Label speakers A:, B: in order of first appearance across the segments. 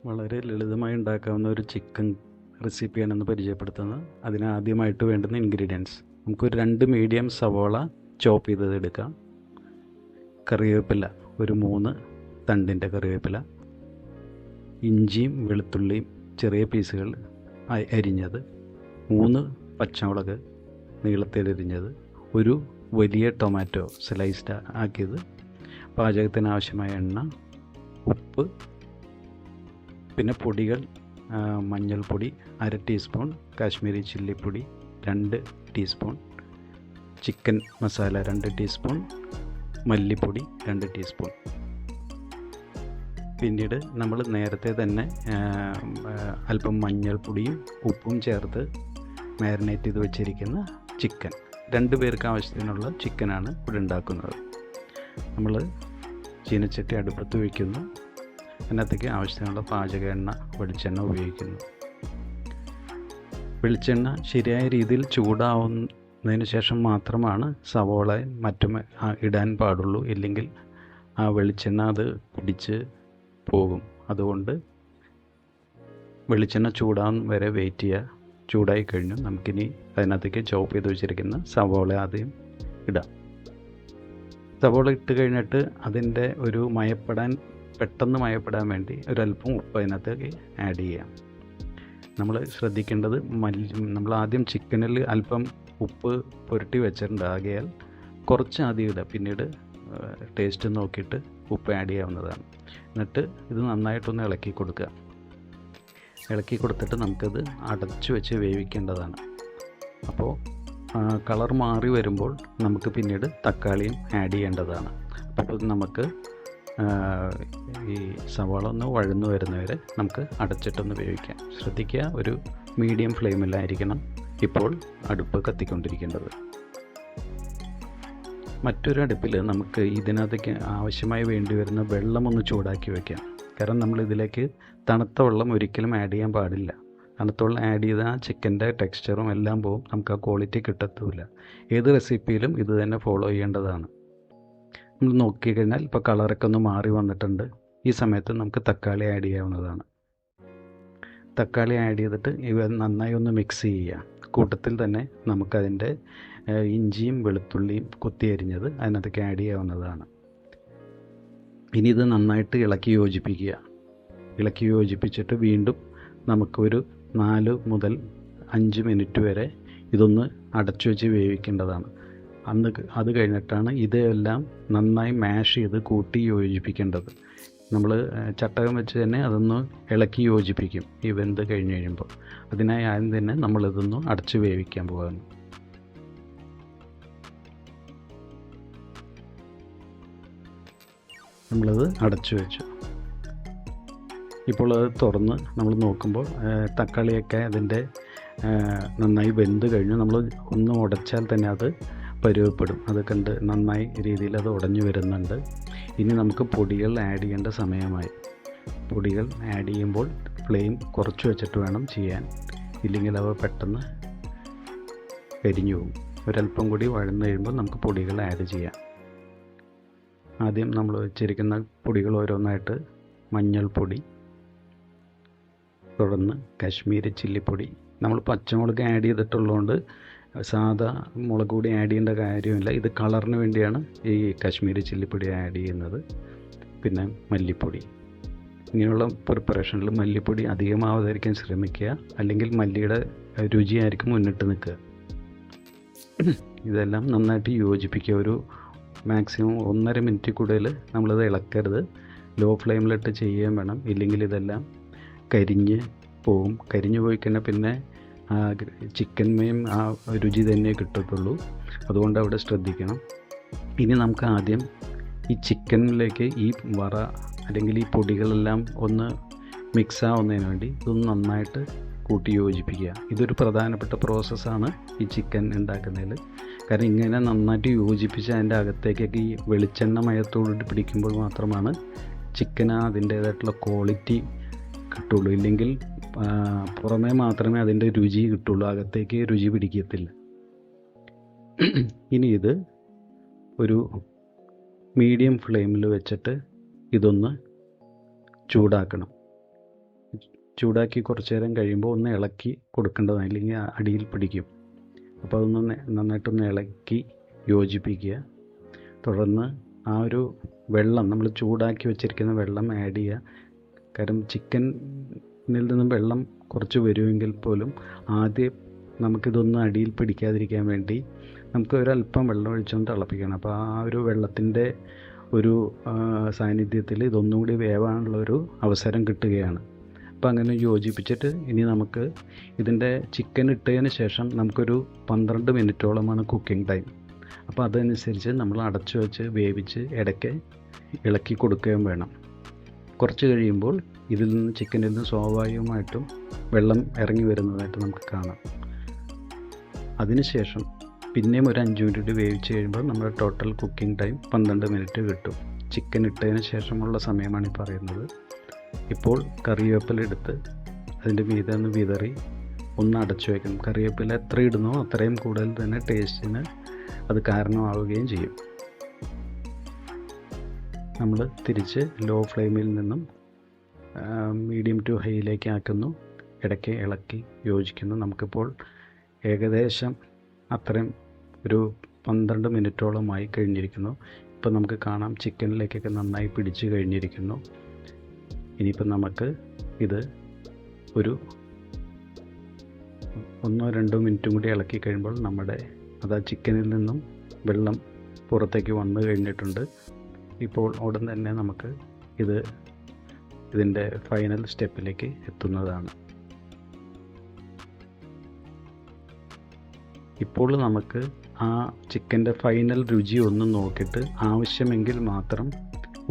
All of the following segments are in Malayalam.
A: വളരെ ലളിതമായി ഉണ്ടാക്കാവുന്ന ഒരു ചിക്കൻ റെസിപ്പിയാണെന്ന് പരിചയപ്പെടുത്തുന്നത്. അതിന് ആദ്യമായിട്ട് വേണ്ടുന്ന ഇൻഗ്രീഡിയൻസ് നമുക്കൊരു 2 മീഡിയം സവോള ചോപ്പ് ചെയ്തത് എടുക്കാം. കറിവേപ്പില ഒരു 3 തണ്ടിൻ്റെ കറിവേപ്പില, ഇഞ്ചിയും വെളുത്തുള്ളിയും ചെറിയ പീസുകൾ അരിഞ്ഞത്, 3 പച്ചമുളക് നീളത്തിലരിഞ്ഞത്, ഒരു വലിയ ടൊമാറ്റോ സ്ലൈസ്ഡ് ആക്കിയത്, പാചകത്തിന് ആവശ്യമായ എണ്ണ, ഉപ്പ്, പിന്നെ പൊടികൾ മഞ്ഞൾപ്പൊടി 1/2 ടീസ്പൂൺ, കാശ്മീരി ചില്ലിപ്പൊടി 2 ടീസ്പൂൺ, ചിക്കൻ മസാല 2 ടീസ്പൂൺ, മല്ലിപ്പൊടി 2 ടീസ്പൂൺ. പിന്നീട് നമ്മൾ നേരത്തെ തന്നെ അല്പം മഞ്ഞൾപ്പൊടിയും ഉപ്പും ചേർത്ത് മാരിനേറ്റ് ചെയ്ത് വെച്ചിരിക്കുന്ന ചിക്കൻ, 2 പേർക്ക് ആവശ്യത്തിനുള്ള ചിക്കനാണ് ഇവിടെ ഉണ്ടാക്കുന്നത്. നമ്മൾ ചീനച്ചട്ടി അടുപ്പത്ത് വയ്ക്കുന്നു. അതിനകത്തേക്ക് ആവശ്യത്തിനുള്ള പാചക എണ്ണ വെളിച്ചെണ്ണ ഉപയോഗിക്കുന്നു. വെളിച്ചെണ്ണ ശരിയായ രീതിയിൽ ചൂടാവുന്നതിന് ശേഷം മാത്രമാണ് സവോള മറ്റും ഇടാൻ പാടുള്ളൂ. ഇല്ലെങ്കിൽ ആ വെളിച്ചെണ്ണ അത് പിടിച്ച് പോകും. അതുകൊണ്ട് വെളിച്ചെണ്ണ ചൂടാകുന്ന വരെ വെയിറ്റ് ചെയ്യുക. ചൂടായി കഴിഞ്ഞു നമുക്കിനി അതിനകത്തേക്ക് ചോപ്പ് ചെയ്ത് വെച്ചിരിക്കുന്ന സവോള ആദ്യം ഇടാം. സവോള ഇട്ട് കഴിഞ്ഞിട്ട് അതിൻ്റെ ഒരു പെട്ടെന്ന് മയപ്പെടാൻ വേണ്ടി ഒരല്പം ഉപ്പ് അതിനകത്തേക്ക് ആഡ് ചെയ്യാം. നമ്മൾ ശ്രദ്ധിക്കേണ്ടത് നമ്മൾ ആദ്യം ചിക്കനിൽ അല്പം ഉപ്പ് പുരട്ടി വെച്ചിട്ടുണ്ട്. ആകയാൽ കുറച്ച് ആദ്യം ഇടുക, പിന്നീട് ടേസ്റ്റ് നോക്കിയിട്ട് ഉപ്പ് ആഡ് ചെയ്യാവുന്നതാണ്. എന്നിട്ട് ഇത് നന്നായിട്ടൊന്ന് ഇളക്കി കൊടുക്കുക. ഇളക്കി കൊടുത്തിട്ട് നമുക്കത് അടച്ചു വെച്ച് വേവിക്കേണ്ടതാണ്. അപ്പോൾ കളർ മാറി വരുമ്പോൾ നമുക്ക് പിന്നീട് തക്കാളിയും ആഡ് ചെയ്യേണ്ടതാണ്. അപ്പോൾ നമുക്ക് ഈ സവാള ഒന്ന് വഴന്നു വരുന്നവരെ നമുക്ക് അടച്ചിട്ടൊന്ന് വേവിക്കാം. ശ്രദ്ധിക്കുക, ഒരു മീഡിയം ഫ്ലെയിമിലായിരിക്കണം ഇപ്പോൾ അടുപ്പ് കത്തിക്കൊണ്ടിരിക്കേണ്ടത്. മറ്റൊരു അടുപ്പിൽ നമുക്ക് ഇതിനകത്തേക്ക് ആവശ്യമായി വേണ്ടി വരുന്ന വെള്ളം ഒന്ന് ചൂടാക്കി വയ്ക്കാം. കാരണം നമ്മൾ ഇതിലേക്ക് തണുത്ത വെള്ളം ഒരിക്കലും ആഡ് ചെയ്യാൻ പാടില്ല. തണുത്ത വെള്ളം ആഡ് ചെയ്താൽ ആ ചിക്കൻ്റെ ടെക്സ്ചറും എല്ലാം പോവും, നമുക്ക് ആ ക്വാളിറ്റി കിട്ടത്തുമില്ല. ഏത് റെസിപ്പിയിലും ഇത് തന്നെ ഫോളോ ചെയ്യേണ്ടതാണ്. നമ്മൾ നോക്കിക്കഴിഞ്ഞാൽ ഇപ്പോൾ കളറൊക്കെ ഒന്ന് മാറി വന്നിട്ടുണ്ട്. ഈ സമയത്ത് നമുക്ക് തക്കാളി ആഡ് ചെയ്യാവുന്നതാണ്. തക്കാളി ആഡ് ചെയ്തിട്ട് ഇവ നന്നായി ഒന്ന് മിക്സ് ചെയ്യുക. കൂട്ടത്തിൽ തന്നെ നമുക്കതിൻ്റെ ഇഞ്ചിയും വെളുത്തുള്ളിയും കൊത്തി അരിഞ്ഞത് അതിനകത്തേക്ക് ആഡ് ചെയ്യാവുന്നതാണ്. ഇനി ഇത് നന്നായിട്ട് ഇളക്കി യോജിപ്പിക്കുക. ഇളക്കി യോജിപ്പിച്ചിട്ട് വീണ്ടും നമുക്കൊരു 4 മുതൽ 5 മിനിറ്റ് വരെ ഇതൊന്ന് അടച്ചു വെച്ച് വേവിക്കേണ്ടതാണ്. അത് കഴിഞ്ഞിട്ടാണ് ഇതെല്ലാം നന്നായി മാഷ് ചെയ്ത് കൂട്ടി യോജിപ്പിക്കേണ്ടത്. നമ്മൾ ചട്ടകം വെച്ച് തന്നെ അതൊന്ന് ഇളക്കി യോജിപ്പിക്കും ഈ വെന്ത് കഴിഞ്ഞ് കഴിയുമ്പോൾ. അതിനായി ആദ്യം തന്നെ നമ്മളിതൊന്ന് അടച്ച് വേവിക്കാൻ പോകുന്നു. നമ്മളത് അടച്ചു വെച്ചു. ഇപ്പോൾ അത് തുറന്ന് നമ്മൾ നോക്കുമ്പോൾ തക്കാളിയൊക്കെ അതിൻ്റെ നന്നായി വെന്ത് കഴിഞ്ഞു. നമ്മൾ ഒന്ന് ഉടച്ചാൽ തന്നെ അത് പരുവപ്പെടും. അത് കണ്ട് നന്നായി രീതിയിൽ അത് ഉടഞ്ഞു വരുന്നുണ്ട്. ഇനി നമുക്ക് പൊടികൾ ആഡ് ചെയ്യേണ്ട സമയമായി. പൊടികൾ ആഡ് ചെയ്യുമ്പോൾ ഫ്ലെയിം കുറച്ച് വെച്ചിട്ട് വേണം ചെയ്യാൻ, ഇല്ലെങ്കിൽ അവ പെട്ടെന്ന് കരിഞ്ഞു പോകും. ഒരല്പം കൂടി വഴന്നു കഴിയുമ്പോൾ നമുക്ക് പൊടികൾ ആഡ് ചെയ്യാം. ആദ്യം നമ്മൾ വെച്ചിരിക്കുന്ന പൊടികൾ ഓരോന്നായിട്ട് മഞ്ഞൾപ്പൊടി, തുടർന്ന് കാശ്മീരി ചില്ലിപ്പൊടി. നമ്മൾ പച്ചമുളക് ആഡ് ചെയ്തിട്ടുള്ളതുകൊണ്ട് സാധാ മുളക് കൂടി ആഡ് ചെയ്യേണ്ട കാര്യമില്ല. ഇത് കളറിന് വേണ്ടിയാണ് ഈ കാശ്മീരി ചില്ലിപ്പൊടി ആഡ് ചെയ്യുന്നത്. പിന്നെ മല്ലിപ്പൊടി. ഇങ്ങനെയുള്ള പ്രിപ്പറേഷനിൽ മല്ലിപ്പൊടി അധികമാവാതിരിക്കാൻ ശ്രമിക്കുക, അല്ലെങ്കിൽ മല്ലിയുടെ രുചിയായിരിക്കും മുന്നിട്ട് നിൽക്കുക. ഇതെല്ലാം നന്നായിട്ട് യോജിപ്പിക്കുക. ഒരു മാക്സിമം 1.5 മിനിറ്റ് കൂടുതൽ നമ്മളത് ഇളക്കരുത്. ലോ ഫ്ലെയിമിലിട്ട് ചെയ്യുകയും വേണം, ഇല്ലെങ്കിൽ ഇതെല്ലാം കരിഞ്ഞ് പോവും. കരിഞ്ഞു പോയി കഴിഞ്ഞാൽ പിന്നെ ചിക്കന്മേയും ആ രുചി തന്നെ കിട്ടത്തുള്ളൂ. അതുകൊണ്ട് അവിടെ ശ്രദ്ധിക്കണം. ഇനി നമുക്ക് ആദ്യം ഈ ചിക്കനിലേക്ക് ഈ വറ അല്ലെങ്കിൽ ഈ പൊടികളെല്ലാം ഒന്ന് മിക്സ് ആവുന്നതിന് വേണ്ടി ഇതൊന്ന് നന്നായിട്ട് കൂട്ടി യോജിപ്പിക്കുക. ഇതൊരു പ്രധാനപ്പെട്ട പ്രോസസ്സാണ് ഈ ചിക്കൻ ഉണ്ടാക്കുന്നതിൽ. കാരണം ഇങ്ങനെ നന്നായിട്ട് യോജിപ്പിച്ച് അതിൻ്റെ അകത്തേക്കൊക്കെ ഈ വെളിച്ചെണ്ണ മയത്തോട് പിടിക്കുമ്പോൾ മാത്രമാണ് ചിക്കന് അതിൻ്റേതായിട്ടുള്ള ക്വാളിറ്റി കിട്ടുള്ളൂ. ഇല്ലെങ്കിൽ പുറമേ മാത്രമേ അതിൻ്റെ രുചി കിട്ടുള്ളൂ, അകത്തേക്ക് രുചി പിടിക്കത്തില്ല. ഇനി ഇത് ഒരു മീഡിയം ഫ്ലെയിമിൽ വെച്ചിട്ട് ഇതൊന്ന് ചൂടാക്കണം. ചൂടാക്കി കുറച്ച് നേരം കഴിയുമ്പോൾ ഒന്ന് ഇളക്കി കൊടുക്കേണ്ടതാണ്, അല്ലെങ്കിൽ അടിയിൽ പിടിക്കും. അപ്പോൾ അതൊന്ന് നന്നായിട്ടൊന്ന് ഇളക്കി യോജിപ്പിക്കുക. തുടർന്ന് ആ ഒരു വെള്ളം, നമ്മൾ ചൂടാക്കി വെച്ചിരിക്കുന്ന വെള്ളം ആഡ് ചെയ്യുക. കാരണം ചിക്കനിൽ നിന്നും വെള്ളം കുറച്ച് വരുമെങ്കിൽ പോലും ആദ്യം നമുക്കിതൊന്നും അടിയിൽ പിടിക്കാതിരിക്കാൻ വേണ്ടി നമുക്ക് ഒരല്പം വെള്ളം ഒഴിച്ചൊന്ന് തിളപ്പിക്കണം. അപ്പോൾ ആ ഒരു വെള്ളത്തിൻ്റെ ഒരു സാന്നിധ്യത്തിൽ ഇതൊന്നുകൂടി വേവാനുള്ളൊരു അവസരം കിട്ടുകയാണ്. അപ്പോൾ അങ്ങനെ യോജിപ്പിച്ചിട്ട് ഇനി നമുക്ക് ഇതിൻ്റെ ചിക്കൻ ഇട്ടതിന് ശേഷം നമുക്കൊരു 12 മിനിറ്റോളമാണ് കുക്കിംഗ് ടൈം. അപ്പോൾ അതനുസരിച്ച് നമ്മൾ അടച്ചു വെച്ച് വേവിച്ച് ഇടയ്ക്ക് ഇളക്കി കൊടുക്കുകയും വേണം. കുറച്ച് കഴിയുമ്പോൾ ചിക്കനിൽ നിന്ന് സ്വാഭാവികമായിട്ടും വെള്ളം ഇറങ്ങി വരുന്നതായിട്ട് നമുക്ക് കാണാം. അതിനുശേഷം പിന്നെയും ഒരു 5 മിനിറ്റ് വേവിച്ച് കഴിയുമ്പോൾ നമ്മുടെ ടോട്ടൽ കുക്കിംഗ് ടൈം 12 മിനിറ്റ് കിട്ടും. ചിക്കൻ ഇട്ടതിന് ശേഷമുള്ള സമയമാണ് ഈ പറയുന്നത്. ഇപ്പോൾ കറിവേപ്പില എടുത്ത് അതിൻ്റെ മീതെ ഒന്ന് വിതറി ഒന്ന് അടച്ചു വയ്ക്കണം. കറിവേപ്പില എത്ര ഇടുന്നോ അത്രയും കൂടുതൽ തന്നെ ടേസ്റ്റിന് അത് കാരണമാവുകയും ചെയ്യും. നമ്മൾ തിരിച്ച് ലോ ഫ്ലെയിമിൽ നിന്നും മീഡിയം ടു ഹൈയിലേക്ക് ആക്കുന്നു. ഇടയ്ക്ക് ഇളക്കി യോജിക്കുന്നു. നമുക്കിപ്പോൾ ഏകദേശം അത്രയും ഒരു 12 മിനിറ്റോളമായി കഴിഞ്ഞിരിക്കുന്നു. ഇപ്പോൾ നമുക്ക് കാണാം ചിക്കനിലേക്കൊക്കെ നന്നായി പിടിച്ച് കഴിഞ്ഞിരിക്കുന്നു. ഇനിയിപ്പോൾ നമുക്ക് ഇത് ഒരു 1-2 മിനിറ്റും കൂടി ഇളക്കി കഴിയുമ്പോൾ നമ്മുടെ ചിക്കനിൽ നിന്നും വെള്ളം പുറത്തേക്ക് വന്നു കഴിഞ്ഞിട്ടുണ്ട്. ഇപ്പോൾ ഉടൻ തന്നെ നമുക്ക് ഇതിൻ്റെ ഫൈനൽ സ്റ്റെപ്പിലേക്ക് എത്തുന്നതാണ്. ഇപ്പോൾ നമുക്ക് ആ ചിക്കൻ്റെ ഫൈനൽ രുചി ഒന്ന് നോക്കിയിട്ട് ആവശ്യമെങ്കിൽ മാത്രം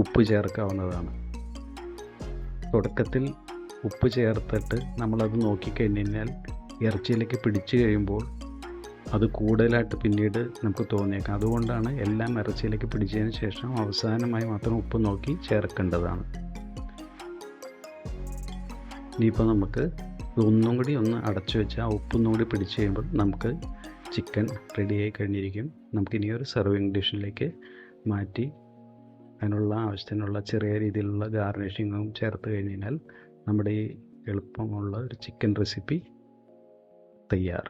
A: ഉപ്പ് ചേർക്കാവുന്നതാണ്. തുടക്കത്തിൽ ഉപ്പ് ചേർത്തിട്ട് നമ്മളത് നോക്കിക്കഴിഞ്ഞാൽ ഇറച്ചിയിലേക്ക് പിടിച്ചു കഴിയുമ്പോൾ അത് കൂടുതലായിട്ട് പിന്നീട് നമുക്ക് തോന്നിയേക്കാം. അതുകൊണ്ടാണ് എല്ലാം ഇറച്ചിയിലേക്ക് പിടിച്ചതിന് ശേഷം അവസാനമായി മാത്രം ഉപ്പ് നോക്കി ചേർക്കേണ്ടതാണ്. ഇനിയിപ്പോൾ നമുക്ക് ഇതൊന്നും കൂടി ഒന്ന് അടച്ചു വെച്ച് ആ ഉപ്പൊന്നും കൂടി പിടിച്ച് കഴിയുമ്പോൾ നമുക്ക് ചിക്കൻ റെഡിയായി കഴിഞ്ഞിരിക്കും. നമുക്കിനി ഒരു സെർവിങ് ഡിഷിലേക്ക് മാറ്റി അതിനുള്ള ആവശ്യത്തിനുള്ള ചെറിയ രീതിയിലുള്ള ഗാർണിഷിങ്ങും ചേർത്ത് കഴിഞ്ഞാൽ നമ്മുടെ ഈ എളുപ്പമുള്ള ഒരു ചിക്കൻ റെസിപ്പി തയ്യാർ.